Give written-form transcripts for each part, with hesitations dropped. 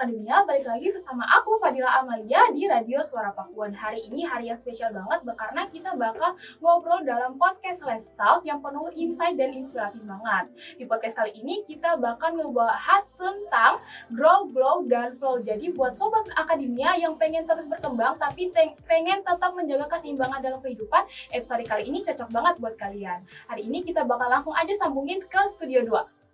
Akademia, balik lagi bersama aku Fadila Amalia di Radio Suara Pakuan. Hari ini hari yang spesial banget karena kita bakal ngobrol dalam podcast Let's Talk yang penuh insight dan inspiratif banget. Di podcast kali ini kita bakal ngebahas tentang grow, glow, dan flow. Jadi buat Sobat Akademia yang pengen terus berkembang tapi pengen tetap menjaga keseimbangan dalam kehidupan, episode kali ini cocok banget buat kalian. Hari ini kita bakal langsung aja sambungin ke Studio 2.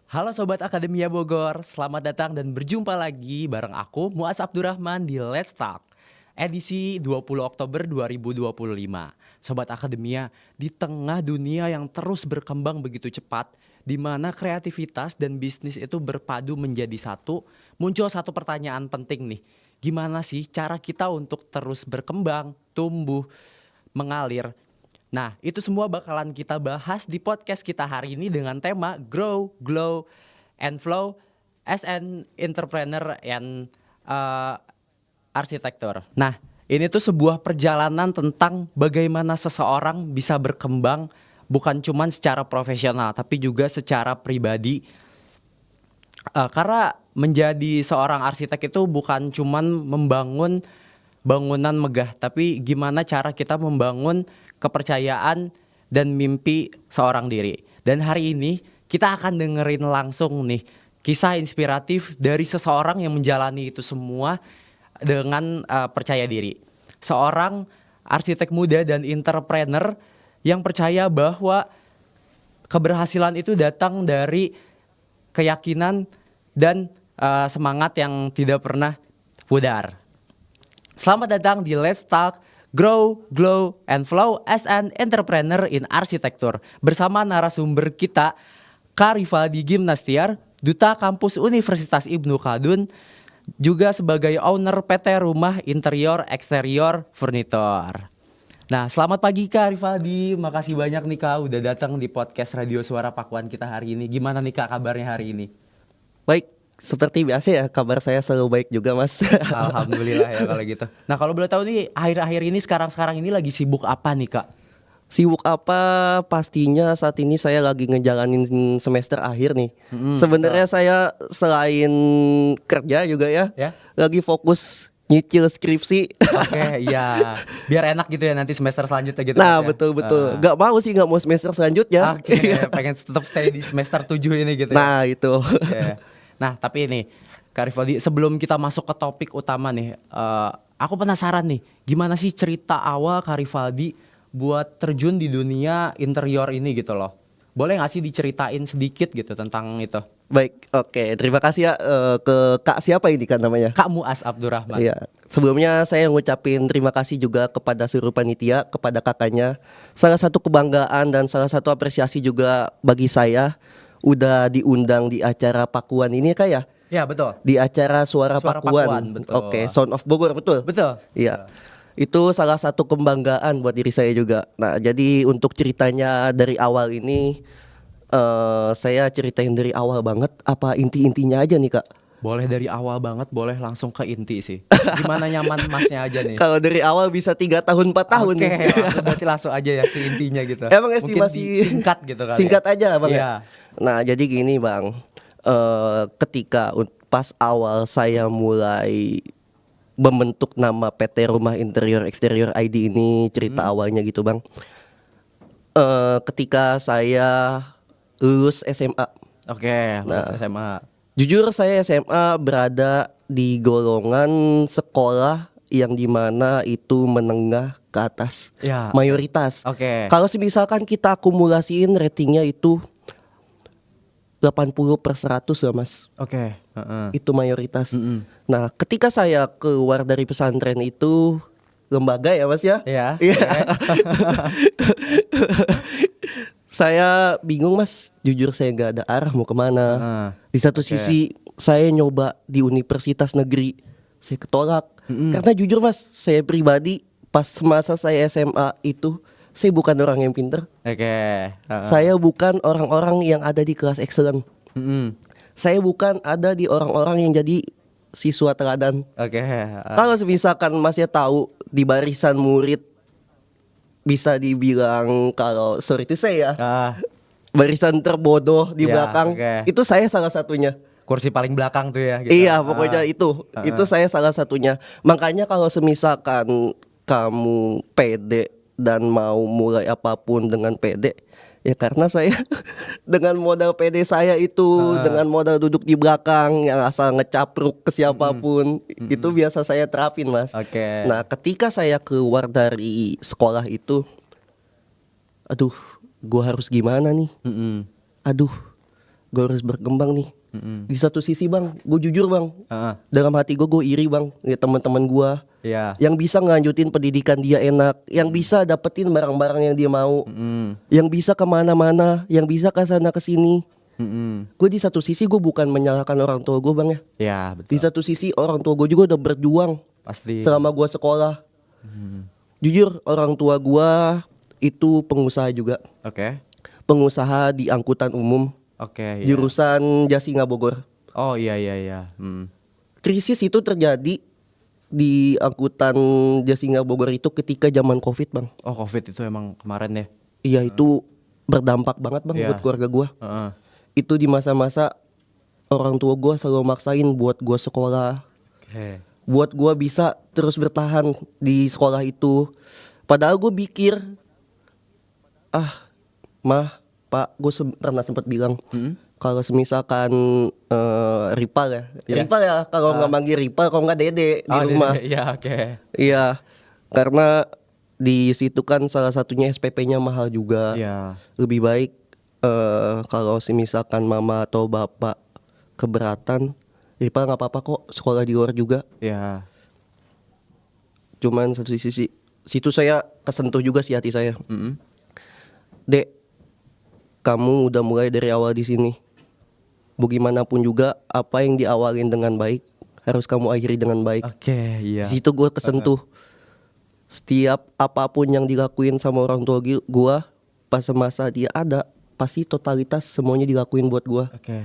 Halo Sobat Akademia Bogor, selamat datang dan berjumpa lagi bareng aku Muaz Abdurrahman di Let's Talk edisi 20 Oktober 2025. Sobat Akademia, di tengah dunia yang terus berkembang begitu cepat, di mana kreativitas dan bisnis itu berpadu menjadi satu, muncul satu pertanyaan penting nih. Gimana sih cara kita untuk terus berkembang, tumbuh, mengalir? Nah, itu semua bakalan kita bahas di podcast kita hari ini dengan tema Grow, Glow, and Flow as an Entrepreneur and Arsitektur. Nah, ini tuh sebuah perjalanan tentang bagaimana seseorang bisa berkembang bukan cuma secara profesional tapi juga secara pribadi. Karena menjadi seorang arsitek itu bukan cuma membangun bangunan megah, tapi gimana cara kita membangun kepercayaan dan mimpi seorang diri. Dan hari ini kita akan dengerin langsung nih kisah inspiratif dari seseorang yang menjalani itu semua dengan percaya diri. Seorang arsitek muda dan entrepreneur yang percaya bahwa keberhasilan itu datang dari keyakinan dan semangat yang tidak pernah pudar. Selamat datang di Let's Talk Grow, Glow, and Flow as an Entrepreneur in Arsitektur bersama narasumber kita Kak Rivaldi Gimnastiar, Duta Kampus Universitas Ibnu Khaldun, juga sebagai owner PT Rumah Interior Eksterior Furnitor. Nah, selamat pagi Kak Rivaldi, makasih banyak nih Kak udah datang di podcast Radio Suara Pakuan kita hari ini. Gimana nih Kak kabarnya hari ini? Baik, seperti biasa ya, kabar saya selalu baik juga Mas. Alhamdulillah ya kalau gitu. Nah kalau boleh tahu nih akhir-akhir ini sekarang ini lagi sibuk apa nih Kak? Sibuk apa? Pastinya saat ini saya lagi ngejalanin semester akhir nih. Sebenarnya saya selain kerja juga ya, lagi fokus nyicil skripsi. Oke, iya. Biar enak gitu ya nanti semester selanjutnya gitu. Nah betul. Gak mau semester selanjutnya. Oke, pengen tetap stay di semester 7 ini gitu ya. Nah itu. Okay. Nah tapi ini Kak Rivaldi, sebelum kita masuk ke topik utama nih, aku penasaran nih, gimana sih cerita awal Kak Rivaldi buat terjun di dunia interior ini gitu loh. Boleh gak sih diceritain sedikit gitu tentang itu? Baik, oke. Terima kasih ya ke Kak siapa ini kan namanya? Kak Muaz Abdurrahman. Iya. Sebelumnya saya ngucapin terima kasih juga kepada seluruh panitia, kepada kakaknya. Salah satu kebanggaan dan salah satu apresiasi juga bagi saya udah diundang di acara Pakuan ini Kak ya? Ya betul. Di acara Suara Pakuan. Betul. Oke, Sound of Bogor betul? Betul. Iya. Itu salah satu kebanggaan buat diri saya juga. Nah, jadi untuk ceritanya dari awal ini saya ceritain dari awal banget apa inti-intinya aja nih Kak? Boleh dari awal banget, boleh langsung ke inti sih. Gimana nyaman Masnya aja nih? Kalau dari awal bisa 3 tahun 4 tahun Oke, nih. berarti langsung aja ya ke intinya gitu. Emang estimasi mungkin singkat gitu kali. Singkat aja lah Bang. Iya. Nah, jadi gini Bang. Ketika pas awal saya mulai membentuk nama PT Rumah Interior Eksterior ID ini, cerita awalnya gitu Bang. Ketika saya lulus SMA. Oke, lulus SMA. Jujur saya SMA berada di golongan sekolah yang dimana itu menengah ke atas, Ya, mayoritas. Oke. Kalau misalkan kita akumulasiin ratingnya itu 80/100 ya Mas. Oke. Itu mayoritas. Nah, ketika saya keluar dari pesantren itu lembaga ya Mas ya. Iya. Saya bingung Mas, jujur saya gak ada arah mau kemana. Di satu sisi saya nyoba di universitas negeri, saya ketolak. Karena jujur Mas, saya pribadi pas masa saya SMA itu, saya bukan orang yang pinter. Saya bukan orang-orang yang ada di kelas excellent. Saya bukan ada di orang-orang yang jadi siswa teladan. Kalau misalkan Masnya tahu di barisan murid, bisa dibilang kalau sorry to say ya, barisan terbodoh di belakang, itu saya salah satunya. kursi paling belakang tuh ya gitu. Iya, pokoknya itu saya salah satunya. Makanya kalau semisalkan kamu pede dan mau mulai apapun dengan pede, ya karena saya dengan modal pede saya itu, dengan modal duduk di belakang yang asal ngecapruk ke siapapun, itu biasa saya terapin, Mas. Oke. Nah, ketika saya keluar dari sekolah itu, aduh, gua harus gimana nih? Aduh, gua harus berkembang nih. Di satu sisi bang, gue jujur bang, dalam hati gue iri bang, lihat teman-teman gue yang bisa ngelanjutin pendidikan dia enak, yang bisa dapetin barang-barang yang dia mau, yang bisa kemana-mana, yang bisa kesana kesini. Gue di satu sisi gue bukan menyalahkan orang tua gue bang ya. Ya betul. Di satu sisi orang tua gue juga udah berjuang Pasti. selama gue sekolah. Jujur orang tua gue itu pengusaha juga. Oke. Pengusaha di angkutan umum. Oke. Iya. Jurusan Jasinga Bogor. Oh iya. Krisis itu terjadi di angkutan Jasinga Bogor itu ketika zaman Covid bang. Oh Covid itu emang kemarin ya. Iya itu berdampak banget bang buat keluarga gue. Itu di masa-masa orang tua gue selalu maksain buat gue sekolah, buat gue bisa terus bertahan di sekolah itu. Padahal gue pikir, mah, pak, gue pernah sempat bilang kalau semisalkan Rival ya, Rival ya kalau nggak manggil Rival, kalau nggak Dede di rumah. Iya oke. Iya, karena di situ kan salah satunya SPP-nya mahal juga. Iya. Lebih baik kalau misalkan mama atau bapak keberatan, Rival nggak apa-apa kok sekolah di luar juga. Iya. Cuman satu sisi situ saya kesentuh juga sih hati saya. Dek, kamu udah mulai dari awal di sini. Bagaimanapun juga apa yang diawalin dengan baik harus kamu akhiri dengan baik. Oke, iya. Di situ gue kesentuh. Setiap apapun yang dilakuin sama orang tua gue pas semasa dia ada, pasti totalitas semuanya dilakuin buat gue. Oke.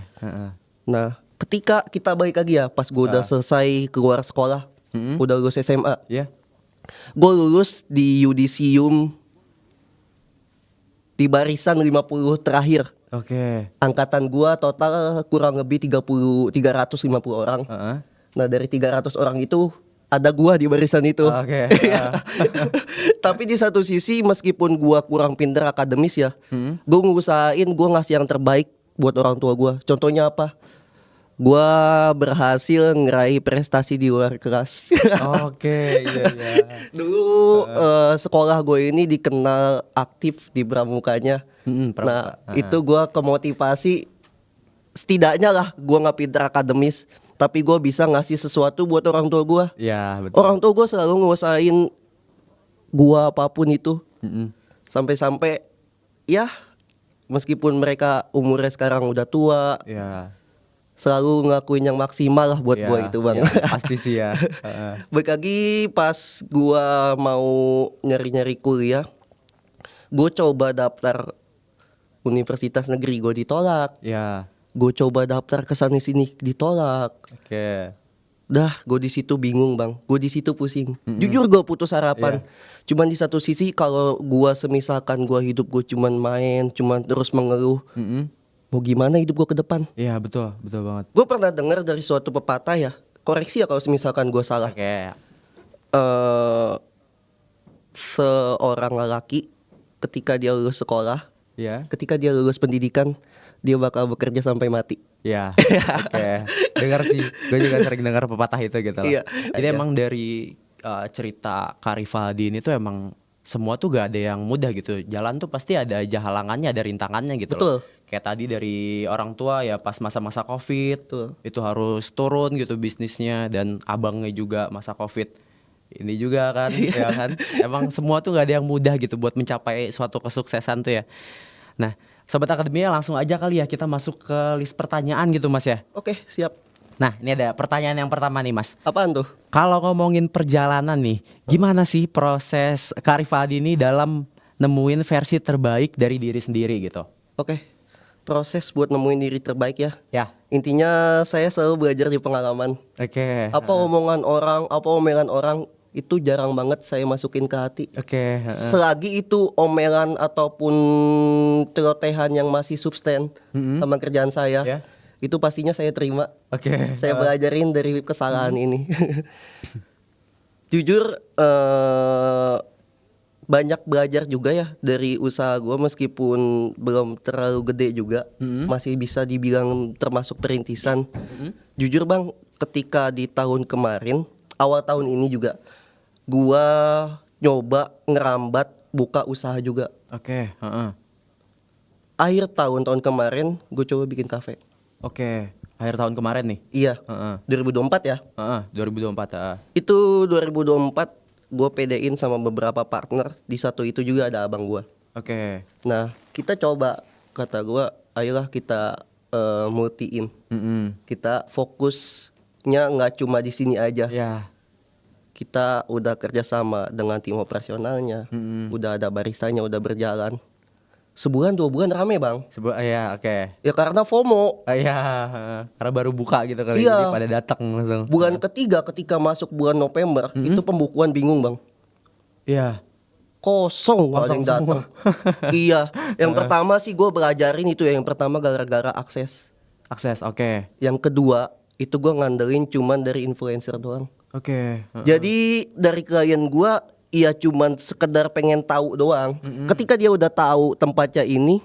Nah, ketika kita balik lagi ya, pas gue udah selesai keluar sekolah, udah lulus SMA, gue lulus di yudisium di barisan 50 terakhir. Oke. Angkatan gua total kurang lebih 350 orang. Nah, dari 300 orang itu ada gua di barisan itu. Oke. Tapi di satu sisi meskipun gua kurang pinter akademis ya, gua ngusahain gua ngasih yang terbaik buat orang tua gua. Contohnya apa? Gua berhasil ngeraih prestasi di luar kelas. Oke, iya. Dulu sekolah gue ini dikenal aktif di pramukanya. Nah, itu gue kemotivasi setidaknya lah gue nggak pinter akademis, tapi gue bisa ngasih sesuatu buat orang tua gue. Iya, betul. Orang tua gue selalu ngusahain gue apapun itu, sampai-sampai ya meskipun mereka umurnya sekarang udah tua, selalu ngelakuin yang maksimal lah buat gue itu bang. Pasti sih ya. Balik lagi pas gue mau nyari-nyari kuliah, gue coba daftar universitas negeri, gue ditolak. Gue coba daftar ke sana sini ditolak. Dah, gue di situ bingung bang, gue di situ pusing. Jujur gue putus harapan. Cuman di satu sisi kalau gue semisalkan gue hidup gue cuman main, cuman terus mengeluh, mau gimana hidup gue ke depan? Iya betul banget. Gue pernah dengar dari suatu pepatah ya, koreksi ya kalau misalkan gue salah. Seorang lelaki ketika dia lulus sekolah, ketika dia lulus pendidikan, dia bakal bekerja sampai mati. Iya. Oke. Dengar sih, gue juga sering dengar pepatah itu gitu lah. Jadi emang dari cerita Kak Rivaldi ini tuh emang semua tuh gak ada yang mudah gitu. Jalan tuh pasti ada aja halangannya, ada rintangannya gitu. Betul. Loh. Kayak tadi dari orang tua ya pas masa-masa Covid itu harus turun gitu bisnisnya, dan abangnya juga masa Covid ini juga kan, ya kan. Emang semua tuh gak ada yang mudah gitu buat mencapai suatu kesuksesan tuh ya. Nah, Sobat Akademia langsung aja kali ya kita masuk ke list pertanyaan gitu Mas ya. Oke, siap. Nah, ini ada pertanyaan yang pertama nih Mas. Apaan tuh? Kalau ngomongin perjalanan nih, gimana sih proses Kak Rivaldi ini dalam nemuin versi terbaik dari diri sendiri gitu? Oke, proses buat nemuin diri terbaik ya. Intinya saya selalu belajar di pengalaman. Apa omongan orang itu jarang banget saya masukin ke hati. Selagi itu omelan ataupun celotehan yang masih substan sama kerjaan saya, itu pastinya saya terima. Oke. Saya belajarin dari kesalahan ini. Jujur banyak belajar juga ya dari usaha gue, meskipun belum terlalu gede juga, masih bisa dibilang termasuk perintisan. Jujur bang, ketika di tahun kemarin, awal tahun ini juga, gue nyoba ngerambat buka usaha juga. Oke. Akhir tahun kemarin, gue coba bikin kafe. Oke. Akhir tahun kemarin nih. Iya, Heeh. 2024 ya. 2024. Itu 2024 gue pedein sama beberapa partner. Di satu itu juga ada abang gue. Oke. Nah kita coba, kata gue, ayolah kita multiin. Kita fokusnya nggak cuma di sini aja. Ya. Kita udah kerjasama dengan tim operasionalnya, udah ada baristanya, udah berjalan. Sebulan 2 bulan rame bang. Ya, oke. Ya karena FOMO. Ya, karena baru buka gitu kali, Iya. jadi pada datang langsung. Bulan ketiga ketika masuk bulan November, itu pembukuan bingung bang. Iya. Kosong, nggak ada Kosong yang datang. Iya, yang pertama sih gue belajarin itu ya. Yang pertama gara-gara akses. Akses, oke. Yang kedua itu gue ngandelin cuman dari influencer doang. Oke. Jadi dari klien gue, ya cuman sekedar pengen tahu doang. Ketika dia udah tahu tempatnya ini,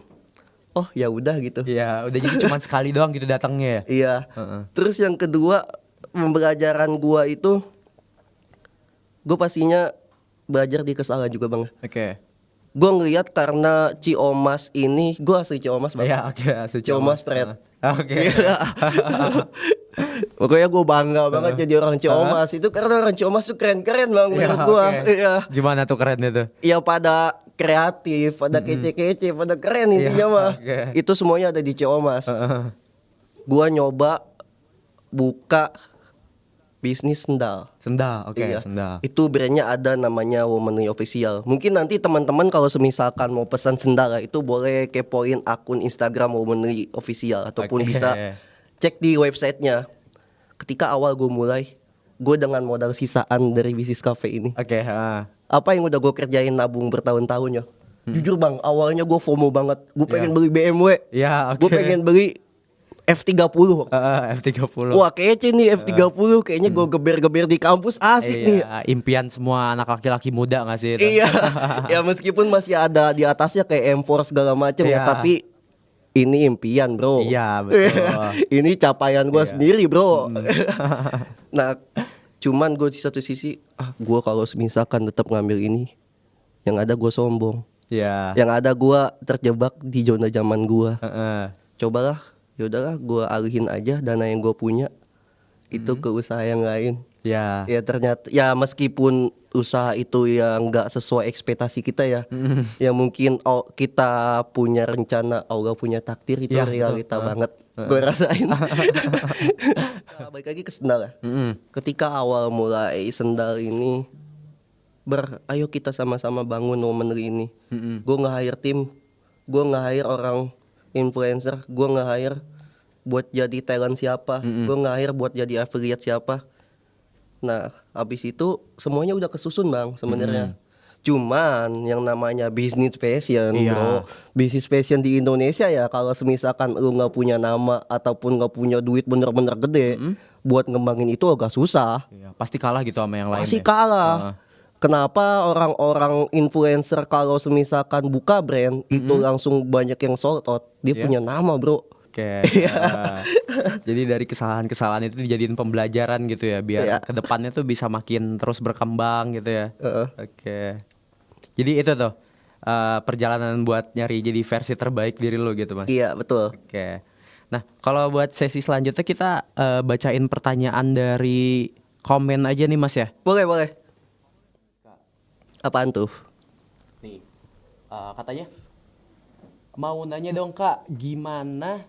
oh ya udah gitu. Iya, udah jadi cuma sekali doang gitu datangnya ya. Iya. Terus yang kedua, pembelajaran gue itu, gue pastinya belajar di kesalahan juga bang. Oke. Gue ngeliat karena Ciomas ini, gue asli Ciomas bang. Iya, oke. Ciomas Pret. Oke. Pokoknya gue bangga banget jadi orang Ciomas. Itu karena orang Ciomas tuh keren-keren bang menurut gue. Iya. Gimana tuh kerennya tuh? Ya pada kreatif, pada kece-kece, pada keren intinya mah. Itu semuanya ada di Ciomas. Gua nyoba buka bisnis sendal. Sendal, oke, Iya. sendal. Itu brandnya ada, namanya Womanly Official. Mungkin nanti teman-teman kalau semisalkan mau pesan sendal ya, itu boleh kepoin akun Instagram Womanly Official, ataupun Oke. bisa cek di websitenya. Ketika awal gue mulai, gue dengan modal sisaan dari bisnis cafe ini, Oke, apa yang udah gue kerjain nabung bertahun-tahun ya. Jujur bang, awalnya gue FOMO banget. Gue pengen beli BMW. Iya, oke. Gue pengen beli F30. F30. Wah kece nih F30. Kayaknya gue geber-geber di kampus, asik nih. Iya, impian semua anak laki-laki muda gak sih itu? Iya. Ya meskipun masih ada di atasnya kayak M4 segala macem ya, Iya. tapi ini impian bro. Iya, betul. Ini capaian gue sendiri bro. Nah cuman gue di satu sisi, gue kalau misalkan tetap ngambil ini, yang ada gue sombong. Iya. Yang ada gue terjebak di zona zaman gue. Heeh. Cobalah, yaudahlah gue alihin aja dana yang gue punya itu ke usaha yang lain. Iya. Ya ternyata, ya meskipun usaha itu yang nggak sesuai ekspektasi kita ya, ya mungkin kita punya rencana, Allah punya takdir, itu Ya, realita betul. banget. Gue rasain. Nah, balik lagi ke sendal ya. Ketika awal mulai sendal ini, ayo kita sama-sama bangun Womanly ini. Gue nge-hire tim, gue nge-hire orang influencer, gue nge-hire buat jadi talent siapa, gue nge-hire buat jadi affiliate siapa. Nah, habis itu semuanya udah kesusun bang sebenarnya. Cuman yang namanya bisnis passion, Iya. bro, bisnis passion di Indonesia ya, kalau semisalkan lu nggak punya nama ataupun nggak punya duit bener-bener gede, buat ngembangin itu agak susah. Iya, pasti kalah gitu sama yang lain. Pasti ya? kalah. Kenapa orang-orang influencer kalau semisalkan buka brand itu langsung banyak yang sold out? Dia punya nama bro. Oke. Jadi dari kesalahan-kesalahan itu dijadiin pembelajaran gitu ya, biar kedepannya tuh bisa makin terus berkembang gitu ya. Oke. Jadi itu tuh perjalanan buat nyari jadi versi terbaik diri lo gitu mas. Iya betul. Oke. Nah kalau buat sesi selanjutnya kita bacain pertanyaan dari komen aja nih mas ya. Boleh. Apaan tuh? Nih katanya mau nanya dong kak, gimana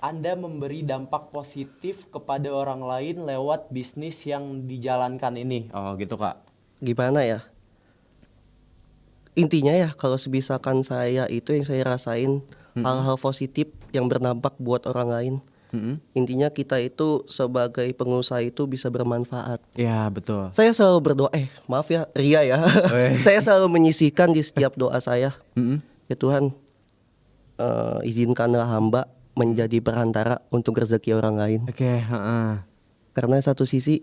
Anda memberi dampak positif kepada orang lain lewat bisnis yang dijalankan ini? Oh gitu kak. Gimana ya? Intinya ya kalau sebisakan saya itu yang saya rasain hal-hal positif yang berdampak buat orang lain. Intinya kita itu sebagai pengusaha itu bisa bermanfaat. Ya betul. Saya selalu berdoa, maaf ya Ria ya. Saya selalu menyisihkan di setiap doa saya, ya Tuhan, izinkanlah hamba menjadi perantara untuk rezeki orang lain. Oke, heeh. Karena satu sisi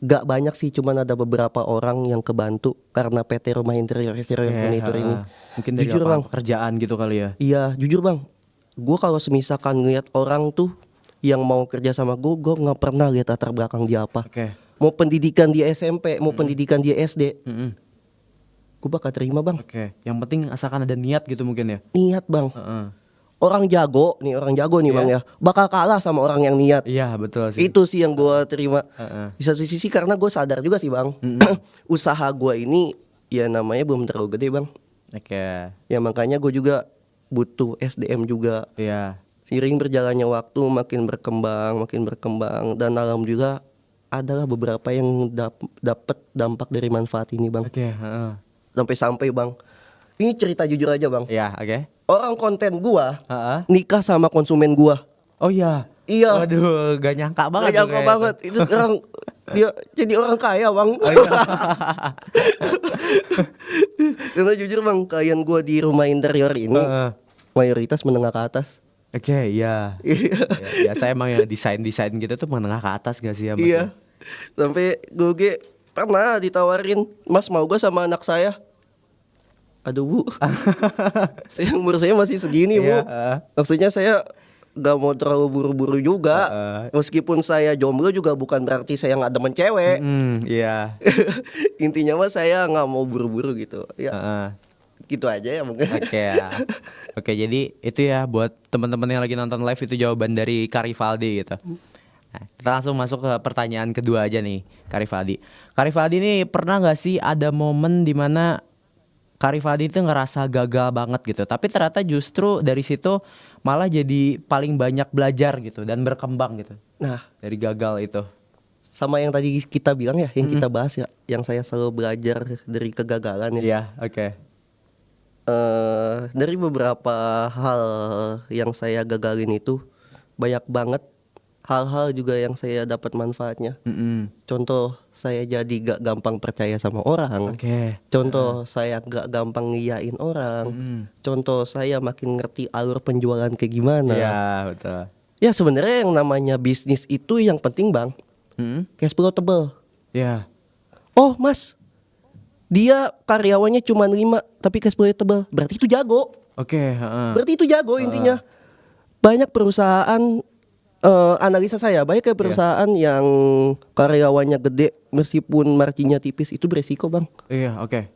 gak banyak sih, cuman ada beberapa orang yang kebantu karena PT Rumah Interior Exterior Furniture ini. Mungkin dari Jujur, lapangan Bang. pekerjaan gitu kali ya. Iya, jujur bang, gue kalau semisalkan ngeliat orang tuh yang mau kerja sama gue nggak pernah lihat latar belakang dia apa. Oke. Mau pendidikan di SMP, mau pendidikan di SD, Mm-mm. gue bakal terima bang. Oke. Yang penting asalkan ada niat gitu mungkin ya. Niat bang. Heeh. Orang jago nih bang ya, bakal kalah sama orang yang niat. Iya, betul sih. Itu sih yang gue terima. Heeh. Di satu sisi karena gue sadar juga sih bang, usaha gue ini ya namanya belum terlalu gede bang. Oke. Ya makanya gue juga butuh SDM juga. Iya. Seiring berjalannya waktu makin berkembang dan alhamdulillah adalah beberapa yang dapat dampak dari manfaat ini bang. Oke, heeh. Sampai bang, ini cerita jujur aja bang. Iya, oke. Orang konten gua Heeh. nikah sama konsumen gua. Oh iya. Iya. Waduh, gak nyangka banget. Gak nyangka tuh banget. Itu sekarang dia jadi orang kaya bang. Oh, iya. Karena jujur bang, klien gua di rumah interior ini Heeh. mayoritas menengah ke atas. Oke, iya. Iya. Ya, biasa emang yang desain gitu tuh menengah ke atas gak sih ya, Mas? Iya. Sampai gue pernah ditawarin, Mas mau gak sama anak saya? Aduh bu, umur saya masih segini bu. Iya, Maksudnya saya gak mau terlalu buru-buru juga. Meskipun saya jomblo juga bukan berarti saya gak demen cewek. Iya. Intinya mah saya gak mau buru-buru gitu. Ya Heeh. gitu aja ya mungkin. Oke ya. Oke, jadi itu ya buat teman-teman yang lagi nonton live, itu jawaban dari Karivaldi gitu. Nah, kita langsung masuk ke pertanyaan kedua aja nih, Karivaldi. Karivaldi nih pernah nggak sih ada momen dimana Karivaldi itu ngerasa gagal banget gitu, tapi ternyata justru dari situ malah jadi paling banyak belajar gitu dan berkembang gitu Nah dari gagal itu. sama yang tadi kita bilang ya, yang kita bahas ya, yang saya selalu belajar dari kegagalan ya. Iya, oke. Dari beberapa hal yang saya gagalin itu banyak banget hal-hal juga yang saya dapat manfaatnya. Contoh, saya jadi gak gampang percaya sama orang. Oke. Contoh, saya gak gampang ngiyain orang. Contoh, saya makin ngerti alur penjualan kayak gimana. Iya, betul. Ya sebenarnya yang namanya bisnis itu yang penting bang, cash flow tebel. Iya. Oh mas, dia karyawannya cuma 5 tapi cash flow tebel, berarti itu jago. Oke, heeh. Berarti itu jago intinya. Banyak perusahaan, analisa saya, banyak kayak perusahaan yang karyawannya gede meskipun marginnya tipis, itu beresiko bang. Iya, oke.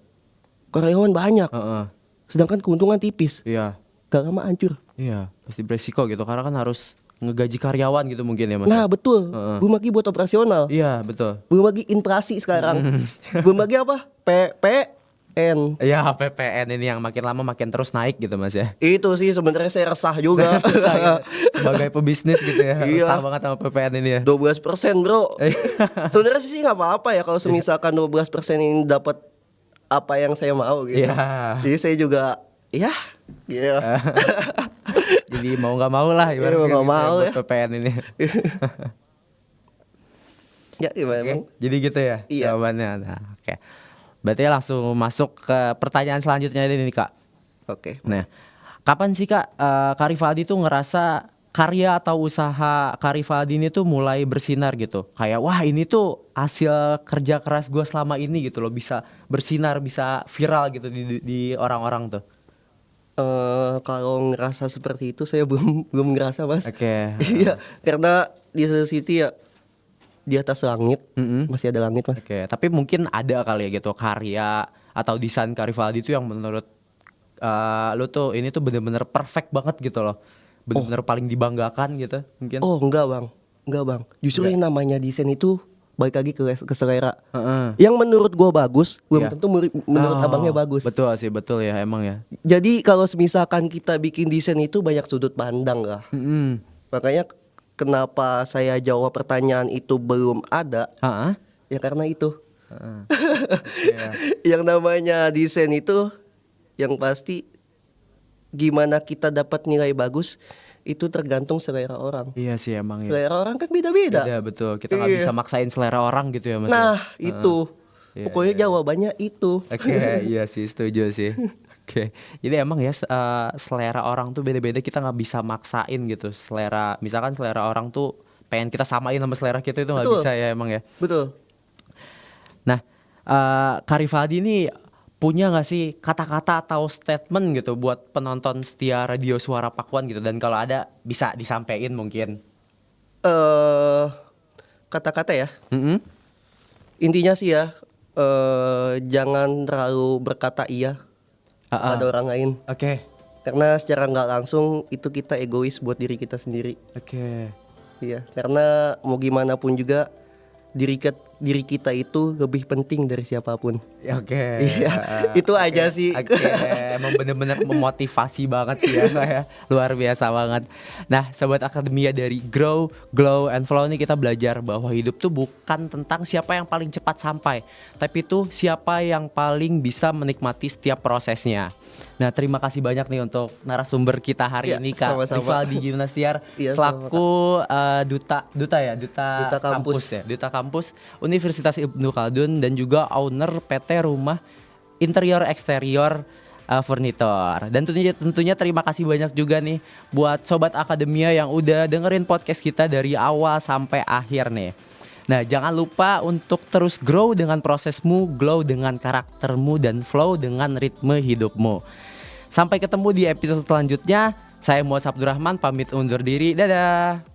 Karyawan banyak, Heeh. sedangkan keuntungan tipis, Iya. gak lama hancur. Iya, pasti beresiko gitu karena kan harus ngegaji karyawan gitu mungkin ya Mas. Nah betul, belum lagi buat operasional, Iya, betul. belum lagi inflasi sekarang, belum lagi apa, PPN. Iya, PPN ini yang makin lama makin terus naik gitu Mas ya. Itu sih sebenarnya saya resah juga. Susah gitu. Sebagai pebisnis gitu ya. Iya. Susah banget sama PPN ini ya. 12% bro. Sebenarnya sih nggak apa-apa ya kalau semisalkan 12% ini dapat apa yang saya mau gitu. Iya. Jadi saya juga ya, gitu. Jadi mau nggak mau lah ibaratnya Mau nggak gitu mau buat ya. PPN ini. Ya gimana Oke, bang? jadi gitu ya Iya. jawabannya. Nah, oke. Berarti langsung masuk ke pertanyaan selanjutnya ini nih Kak. Oke. Nah, kapan sih Kak Kak Rivaldi tuh ngerasa karya atau usaha Kak Rivaldi ini tuh mulai bersinar gitu? Kayak wah ini tuh hasil kerja keras gue selama ini gitu loh, bisa bersinar, bisa viral gitu di orang-orang tuh. Kalau ngerasa seperti itu saya belum ngerasa mas. Oke. Iya, karena di satu sisi ya di atas langit masih ada langit mas. Oke, tapi mungkin ada kali ya gitu karya atau desain Kak Rivaldi tuh yang menurut lu tuh ini tuh bener-bener perfect banget gitu loh. Bener-bener paling dibanggakan gitu mungkin. Oh enggak bang, justru yang namanya desain itu balik lagi ke selera. Heeh. Yang menurut gua bagus belum Iya. tentu menurut abangnya bagus. Betul sih, betul ya emang ya. Jadi kalau misalkan kita bikin desain itu banyak sudut pandang lah. Makanya kenapa saya jawab pertanyaan itu belum ada, Heeh. ya karena itu. Iya. Yang namanya desain itu yang pasti gimana kita dapat nilai bagus itu tergantung selera orang. Iya sih emang ya. Selera orang kan beda-beda. Beda, betul. Kita nggak Iya. bisa maksain selera orang gitu ya Mas. Nah ya? itu Iya, pokoknya jawabannya itu. Oke, iya sih, setuju sih. Oke, jadi emang ya selera orang tuh beda-beda, kita nggak bisa maksain gitu selera. Misalkan selera orang tuh pengen kita samain sama selera kita itu nggak Betul. bisa ya emang ya. Betul. Nah, Kak Rifaldi ini punya nggak sih kata-kata atau statement gitu buat penonton setia Radio Suara Pakuan gitu? Dan kalau ada bisa disampaikan mungkin. Kata-kata ya. Mm-mm. Intinya sih ya, jangan terlalu berkata iya pada orang lain. Oke, Karena secara nggak langsung itu kita egois buat diri kita sendiri. oke. Iya, karena mau gimana pun juga diri kita itu lebih penting dari siapapun. Ya, oke. Iya, itu aja sih. Oke, emang bener-bener memotivasi banget sih ya, luar biasa banget. Nah, Sobat Akademia dari Grow, Glow, and Flow nih kita belajar bahwa hidup tuh bukan tentang siapa yang paling cepat sampai, tapi itu siapa yang paling bisa menikmati setiap prosesnya. Nah, terima kasih banyak nih untuk narasumber kita hari Ya, ini Kak sama-sama. Rifaldi Gimnastiar Iya, selaku duta Duta kampus. ya, duta kampus Universitas Ibnu Khaldun dan juga owner PT Rumah Interior Eksterior Furnitor. Dan tentunya terima kasih banyak juga nih buat Sobat Akademia yang udah dengerin podcast kita dari awal sampai akhir nih. Nah, jangan lupa untuk terus grow dengan prosesmu, glow dengan karaktermu, dan flow dengan ritme hidupmu. Sampai ketemu di episode selanjutnya. Saya Muaz Abdurrahman pamit undur diri. Dadah.